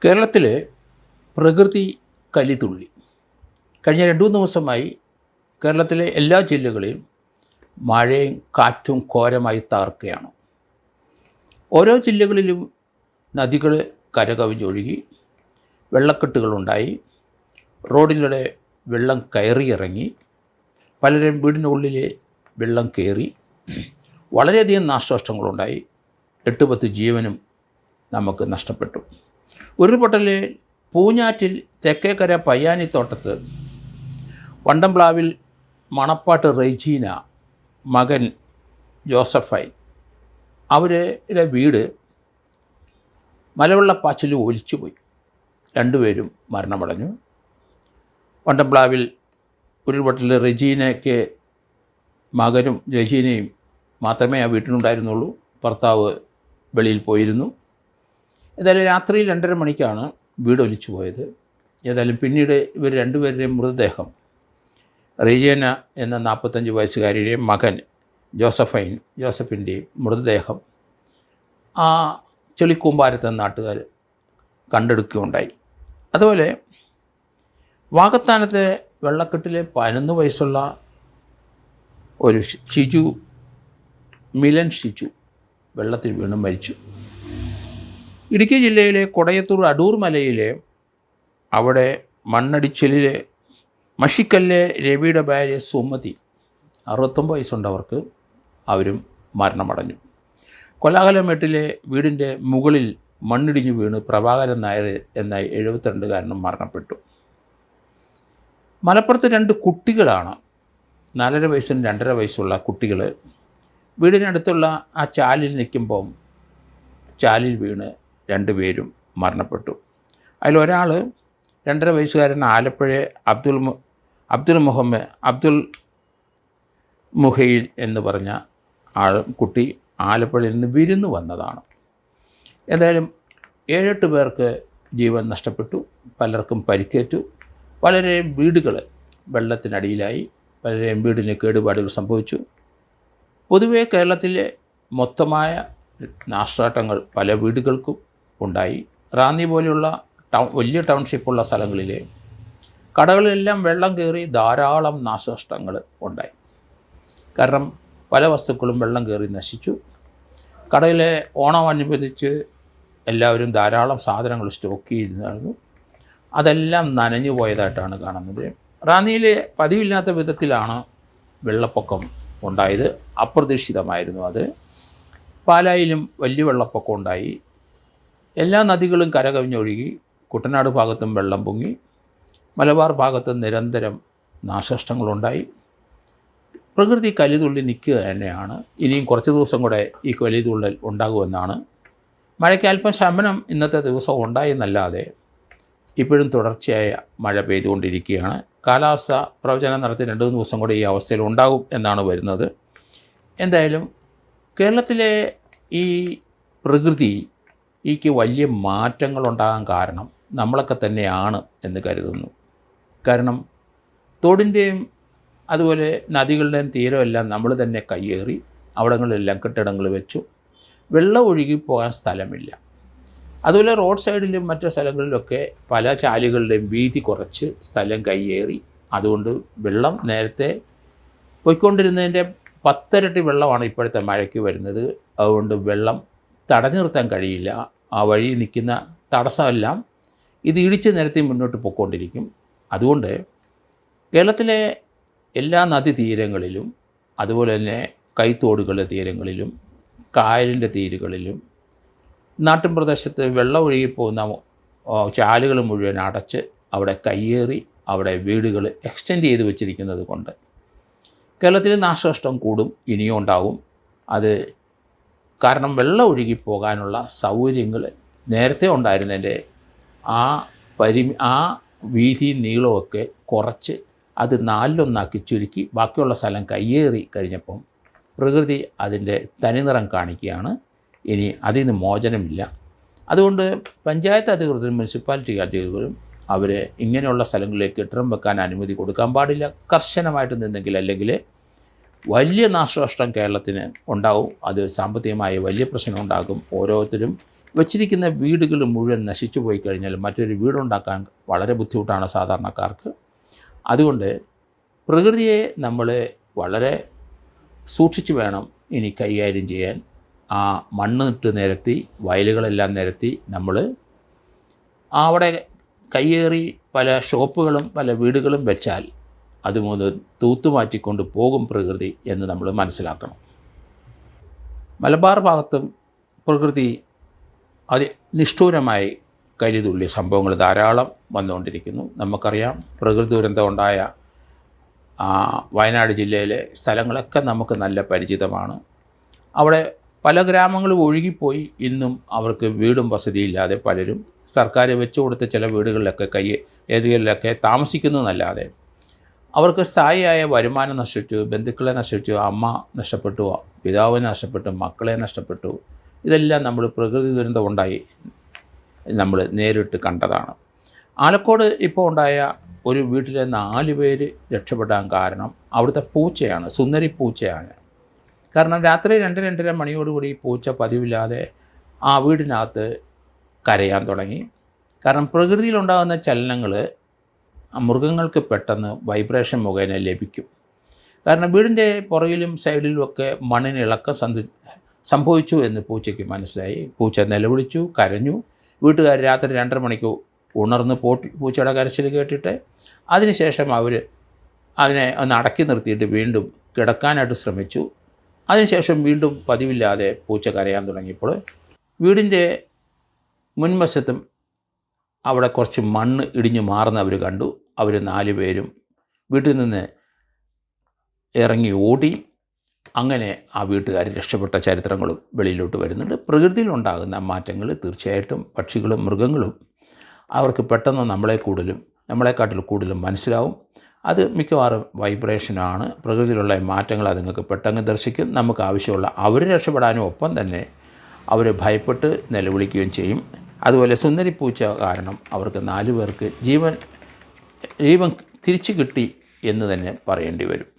കേരളത്തിലെ പ്രകൃതി കലിതുള്ളി കഴിഞ്ഞ 2-3 ദിവസമായി കേരളത്തിലെ എല്ലാ ജില്ലകളിലും മഴയും കാറ്റും ഘോരമായി തകർക്കുകയാണ്. ഓരോ ജില്ലകളിലും നദികൾ കരകവിഞ്ഞൊഴുകി, വെള്ളക്കെട്ടുകളുണ്ടായി, റോഡിലൂടെ വെള്ളം കയറിയിറങ്ങി, പലരും വീടിനുള്ളിൽ വെള്ളം കയറി, വളരെയധികം നാശനഷ്ടങ്ങളുണ്ടായി. 8-10 ജീവനും നമുക്ക് നഷ്ടപ്പെട്ടു. ഉരുൾപൊട്ടലിൽ പൂഞ്ഞാറ്റിൽ തെക്കേക്കര പയ്യാനിത്തോട്ടത്ത് വണ്ടംപ്ലാവിൽ മണപ്പാട്ട് റെജീന, മകൻ ജോസഫൈൻ, അവരുടെ വീട് മലവെള്ളപ്പാച്ചിൽ ഒലിച്ചുപോയി. 2 പേരും മരണമടഞ്ഞു. വണ്ടംപ്ലാവിൽ ഉരുൾപൊട്ടലിൽ റെജീനയ്ക്ക് മകനും റെജീനയും മാത്രമേ ആ വീട്ടിലുണ്ടായിരുന്നുള്ളൂ. ഭർത്താവ് വെളിയിൽ പോയിരുന്നു. ഏതായാലും രാത്രി 2:30 മണിക്കാണ് വീട് ഒലിച്ചു പോയത്. ഏതായാലും പിന്നീട് ഇവർ 2 പേരുടെയും മൃതദേഹം റെജീന എന്ന 45 വയസ്സുകാരിയുടെയും മകൻ ജോസഫിൻ്റെയും മൃതദേഹം ആ ചെളിക്കൂമ്പാരത്തെ നാട്ടുകാർ കണ്ടെടുക്കുകയുണ്ടായി. അതുപോലെ വാകത്താനത്തെ വെള്ളക്കെട്ടിലെ 11 വയസ്സുള്ള ഒരു മിലൻ ഷിജു വെള്ളത്തിൽ വീണ് മരിച്ചു. ഇടുക്കി ജില്ലയിലെ കൊടയത്തൂർ അടൂർ മലയിലെ അവിടെ മണ്ണടിച്ചിലിലെ മഷിക്കല്ലെ രവിയുടെ ഭാര്യ സുമതി, 69 വയസ്സുണ്ട് അവർക്ക്, അവരും മരണമടഞ്ഞു. കൊലാകലമേട്ടിലെ വീടിൻ്റെ മുകളിൽ മണ്ണിടിഞ്ഞു വീണ് പ്രഭാകരൻ നായർ എന്ന 72കാരനും മരണപ്പെട്ടു. മലപ്പുറത്ത് 2 കുട്ടികളാണ്, 4.5 വയസ്സും 2.5 വയസ്സുള്ള കുട്ടികൾ വീടിനടുത്തുള്ള ആ ചാലിൽ നിൽക്കുമ്പം ചാലിൽ വീണ് 2 പേരും മരണപ്പെട്ടു. അതിലൊരാൾ 2.5 വയസ്സുകാരൻ ആലപ്പുഴ അബ്ദുൽ മുഹയിൽ എന്ന് പറഞ്ഞ കുട്ടി ആലപ്പുഴയിൽ നിന്ന് വിരുന്ന് വന്നതാണ്. എന്തായാലും 7-8 പേർക്ക് ജീവൻ നഷ്ടപ്പെട്ടു, പലർക്കും പരിക്കേറ്റു. വളരെ വീടുകൾ വെള്ളത്തിനടിയിലായി, പലരെയും വീടിന് കേടുപാടുകൾ സംഭവിച്ചു. പൊതുവെ കേരളത്തിലെ മൊത്തമായ നാശനഷ്ടങ്ങൾ പല വീടുകൾക്കും ഉണ്ടായി. റാന്നി പോലെയുള്ള വലിയ ടൗൺഷിപ്പുള്ള സ്ഥലങ്ങളിലെ കടകളിലെല്ലാം വെള്ളം കയറി ധാരാളം നാശനഷ്ടങ്ങൾ ഉണ്ടായി. കാരണം പല വസ്തുക്കളും വെള്ളം കയറി നശിച്ചു. കടയിലെ ഓണമനുബന്ധിച്ച് എല്ലാവരും ധാരാളം സാധനങ്ങൾ സ്റ്റോക്ക് ചെയ്തിരുന്നു. അതെല്ലാം നനഞ്ഞു പോയതായിട്ടാണ് കാണുന്നത്. റാന്നിയിൽ പതിവില്ലാത്ത വിധത്തിലാണ് വെള്ളപ്പൊക്കം ഉണ്ടായത്. അപ്രതീക്ഷിതമായിരുന്നു അത്. പാലായിലും വലിയ വെള്ളപ്പൊക്കം ഉണ്ടായി. എല്ലാ നദികളും കരകവിഞ്ഞൊഴുകി. കുട്ടനാട് ഭാഗത്തും വെള്ളം പൊങ്ങി. മലബാർ ഭാഗത്തും നിരന്തരം നാശനഷ്ടങ്ങളുണ്ടായി. പ്രകൃതി കലിതുള്ളി നിൽക്കുക തന്നെയാണ്. ഇനിയും കുറച്ച് ദിവസം കൂടെ ഈ കലിതുള്ളൽ ഉണ്ടാകുമെന്നാണ്. മഴയ്ക്ക് അല്പം ശമനം ഇന്നത്തെ ദിവസം ഉണ്ടായെന്നല്ലാതെ ഇപ്പോഴും തുടർച്ചയായ മഴ പെയ്തുകൊണ്ടിരിക്കുകയാണ്. കാലാവസ്ഥ പ്രവചനം നടത്തി 2-3 ദിവസം കൂടെ ഈ അവസ്ഥയിൽ ഉണ്ടാകും എന്നാണ് വരുന്നത്. എന്തായാലും കേരളത്തിലെ ഈ പ്രകൃതിക്ക് വലിയ മാറ്റങ്ങളുണ്ടാകാൻ കാരണം നമ്മളൊക്കെ തന്നെയാണ് എന്ന് കരുതുന്നു. കാരണം തോടിൻ്റെയും അതുപോലെ നദികളുടെയും തീരമെല്ലാം നമ്മൾ തന്നെ കയ്യേറി അവിടങ്ങളിലെല്ലാം കെട്ടിടങ്ങൾ വെച്ചു. വെള്ളം ഒഴുകിപ്പോകാൻ സ്ഥലമില്ല. അതുപോലെ റോഡ് സൈഡിലും മറ്റു സ്ഥലങ്ങളിലൊക്കെ പല ചാലുകളുടെയും വീതി കുറച്ച് സ്ഥലം കയ്യേറി. അതുകൊണ്ട് വെള്ളം നേരത്തെ പോയിക്കൊണ്ടിരുന്നതിൻ്റെ 10 ഇരട്ടി വെള്ളമാണ് ഇപ്പോഴത്തെ മഴയ്ക്ക് വരുന്നത്. അതുകൊണ്ട് വെള്ളം തടഞ്ഞു നിർത്താൻ കഴിയില്ല. ആ വഴി നിൽക്കുന്ന തടസ്സമെല്ലാം ഇത് ഇടിച്ച് നിരത്തി മുന്നോട്ട് പോയിക്കൊണ്ടിരിക്കും. അതുകൊണ്ട് കേരളത്തിലെ എല്ലാ നദീതീരങ്ങളിലും അതുപോലെ തന്നെ കൈത്തോടുകളുടെ തീരങ്ങളിലും കായലിൻ്റെ തീരുകളിലും നാട്ടിൻ പ്രദേശത്ത് വെള്ളം ഒഴുകിപ്പോകുന്ന ചാലുകൾ മുഴുവൻ അടച്ച് അവിടെ കയ്യേറി അവിടെ വീടുകൾ എക്സ്റ്റെൻഡ് ചെയ്ത് വെച്ചിരിക്കുന്നത് കൊണ്ട് കേരളത്തിൽ നാശനഷ്ടം കൂടും, ഇനിയും ഉണ്ടാവും. അത് കാരണം വെള്ളം ഒഴുകിപ്പോകാനുള്ള സൗകര്യങ്ങൾ നേരത്തെ ഉണ്ടായിരുന്നതിൻ്റെ ആ വീതി നീളമൊക്കെ കുറച്ച് അത് 4-1 ചുരുക്കി ബാക്കിയുള്ള സ്ഥലം കയ്യേറി കഴിഞ്ഞപ്പം പ്രകൃതി അതിൻ്റെ തനിനിറം കാണിക്കുകയാണ്. ഇനി അതിൽ നിന്ന് മോചനമില്ല. അതുകൊണ്ട് പഞ്ചായത്ത് അധികൃതരും മുനിസിപ്പാലിറ്റി അധികൃതരും അവർ ഇങ്ങനെയുള്ള സ്ഥലങ്ങളിലേക്ക് കെട്ടിടം വെക്കാൻ അനുമതി കൊടുക്കാൻ പാടില്ല. കർശനമായിട്ട് നിന്നെങ്കിൽ അല്ലെങ്കിൽ വലിയ നാശനഷ്ടം കേരളത്തിന് ഉണ്ടാവും. അത് സാമ്പത്തികമായ വലിയ പ്രശ്നം ഉണ്ടാകും. ഓരോരുത്തരും വച്ചിരിക്കുന്ന വീടുകൾ മുഴുവൻ നശിച്ചു പോയി കഴിഞ്ഞാൽ മറ്റൊരു വീടുണ്ടാക്കാൻ വളരെ ബുദ്ധിമുട്ടാണ് സാധാരണക്കാർക്ക്. അതുകൊണ്ട് പ്രകൃതിയെ നമ്മൾ വളരെ സൂക്ഷിച്ച് വേണം ഇനി കൈകാര്യം ചെയ്യാൻ. ആ മണ്ണിട്ട് നിരത്തി, വയലുകളെല്ലാം നിരത്തി നമ്മൾ അവിടെ കയ്യേറി പല ഷോപ്പുകളും പല വീടുകളും വെച്ചാൽ അതുമൂലം തൂത്തുമാറ്റിക്കൊണ്ട് പോകും പ്രകൃതി എന്ന് നമ്മൾ മനസ്സിലാക്കണം. മലബാർ ഭാഗത്തും പ്രകൃതി നിഷ്ഠൂരമായി കരുതുള്ളിയ സംഭവങ്ങൾ ധാരാളം വന്നുകൊണ്ടിരിക്കുന്നു. നമുക്കറിയാം, പ്രകൃതി ദുരന്തം ഉണ്ടായ വയനാട് ജില്ലയിലെ സ്ഥലങ്ങളൊക്കെ നമുക്ക് നല്ല പരിചിതമാണ്. അവിടെ പല ഗ്രാമങ്ങളും ഒഴുകിപ്പോയി. ഇന്നും അവർക്ക് വീടും വസതിയില്ലാതെ പലരും സർക്കാർ വെച്ചു കൊടുത്ത ചില വീടുകളിലൊക്കെ ഏതുകളിലൊക്കെ താമസിക്കുന്നതല്ലാതെ അവർക്ക് സ്ഥായിയായ വരുമാനം നഷ്ടപ്പെട്ടു, ബന്ധുക്കളെ നഷ്ടപ്പെട്ടു, അമ്മ നഷ്ടപ്പെട്ടു, പിതാവിനെ നഷ്ടപ്പെട്ടു, മക്കളെ നഷ്ടപ്പെട്ടു. ഇതെല്ലാം നമ്മൾ പ്രകൃതി ദുരന്തം ഉണ്ടായി നമ്മൾ നേരിട്ട് കണ്ടതാണ്. ആലക്കോട് ഇപ്പോൾ ഉണ്ടായ ഒരു വീട്ടിലെ 4 പേര് രക്ഷപ്പെടാൻ കാരണം അവിടുത്തെ പൂച്ചയാണ്, സുന്ദരി പൂച്ചയാണ്. കാരണം രാത്രി 2-2:30 മണിയോടുകൂടി പൂച്ച പതിവില്ലാതെ ആ വീടിനകത്ത് കരയാൻ തുടങ്ങി. കാരണം പ്രകൃതിയിലുണ്ടാകുന്ന ചലനങ്ങൾ മൃഗങ്ങൾക്ക് പെട്ടെന്ന് വൈബ്രേഷൻ മുഖേന ലഭിക്കും. കാരണം വീടിൻ്റെ പുറകിലും സൈഡിലുമൊക്കെ മണ്ണിന് ഇളക്കം സംഭവിച്ചു എന്ന് പൂച്ചയ്ക്ക് മനസ്സിലായി. പൂച്ച നിലവിളിച്ചു, കരഞ്ഞു. വീട്ടുകാർ രാത്രി 2:30 മണിക്ക് ഉണർന്ന് പൂച്ചയുടെ കരച്ചിൽ കേട്ടിട്ട് അതിനുശേഷം അവർ അതിനെ ഒന്ന് അടക്കി നിർത്തിയിട്ട് വീണ്ടും കിടക്കാനായിട്ട് ശ്രമിച്ചു. അതിനുശേഷം വീണ്ടും പതിവില്ലാതെ പൂച്ച കരയാൻ തുടങ്ങിയപ്പോൾ വീടിൻ്റെ മുൻവശത്തും അവിടെ കുറച്ച് മണ്ണ് ഇടിഞ്ഞു മാറുന്ന അവർ കണ്ടു. അവർ 4 പേരും വീട്ടിൽ നിന്ന് ഇറങ്ങി ഓടി. അങ്ങനെ ആ വീട്ടുകാർ രക്ഷപ്പെട്ട ചരിത്രങ്ങളും വെളിയിലോട്ട് വരുന്നുണ്ട്. പ്രകൃതിയിലുണ്ടാകുന്ന മാറ്റങ്ങൾ തീർച്ചയായിട്ടും പക്ഷികളും മൃഗങ്ങളും അവർക്ക് പെട്ടെന്ന് നമ്മളെക്കാട്ടിൽ കൂടുതലും മനസ്സിലാവും. അത് മിക്കവാറും വൈബ്രേഷനാണ്. പ്രകൃതിയിലുള്ള മാറ്റങ്ങൾ അതുങ്ങൾക്ക് പെട്ടെന്ന് ദർശിക്കും. നമുക്ക് ആവശ്യമുള്ള അവർ രക്ഷപ്പെടാനും ഒപ്പം തന്നെ അവർ ഭയപ്പെട്ട് നിലവിളിക്കുകയും ചെയ്യും. അതുപോലെ സുന്ദരി പൂച്ച കാരണം അവർക്ക് 4 പേർക്ക് ജീവൻ തിരിച്ചു കിട്ടി എന്ന് തന്നെ പറയേണ്ടി വരും.